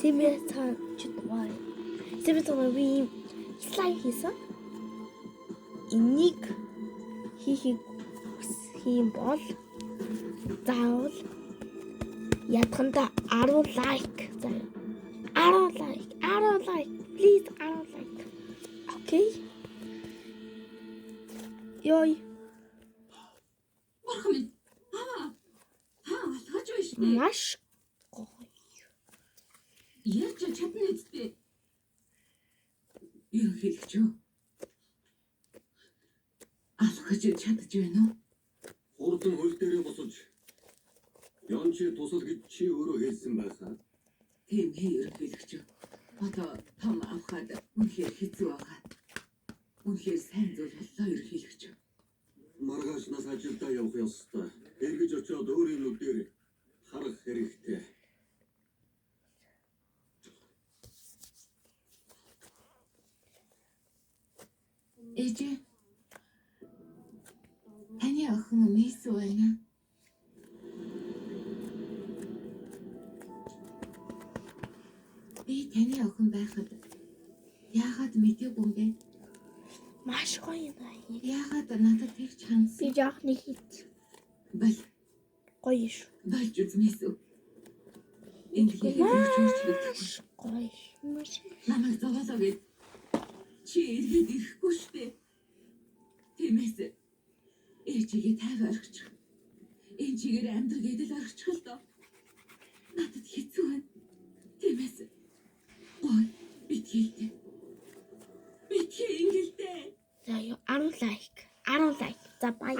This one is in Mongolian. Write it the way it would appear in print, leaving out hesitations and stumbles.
Сэмэтэн чидвай. Сэмэтэн би слайд хийсэн. Энийг хийхийг хийм бол заавал ядганда 10 лайк заяа. 10 лайк. Please 10 лайк. Окей. Йой. Мархам. Алхаж байна шүү дээ. Маш гоё. Яаж чадна үстэй. Юу хэлэх ч юу? Алхаж чадж байна уу? Хурдан хөл дээрээ босож Янчи тусал гэж чи өөрөө хэлсэн байхаа. Тийм хэлэх ч юу? Одоо том авахад үнэхээр хэцүү байгаа. Үнэхээр сайн зүйл боллоо хэлэх ч юу? Маргааш нас ажилдаа явах ёстой. Эргэж очиод өөрийн нүдээр харах хэрэгтэй. Ээжээ. Таны охин Мисс байна. Би таны охин байхад яагаад мэдээгүй юм бэ? Маш гоё юм аа. Яагаад надад тэгж хандсан? Би яах нэг хит Бол гоё шүү. болж үзмээс үү? Энд хийх Маш гоё. Маш намайг зовоолоо гэж чи ирээд ирэхгүй шүү дээ. Тиймээс ээжигээ тайван орчих. Энэ чигээр амьдрал гэдэл орчих л доо. Надад хэцүү байна. Тиймээс ой битгийтэй. Битгий ингэлтэй. за ёо 10 лайк. 10 лайк. За баяр.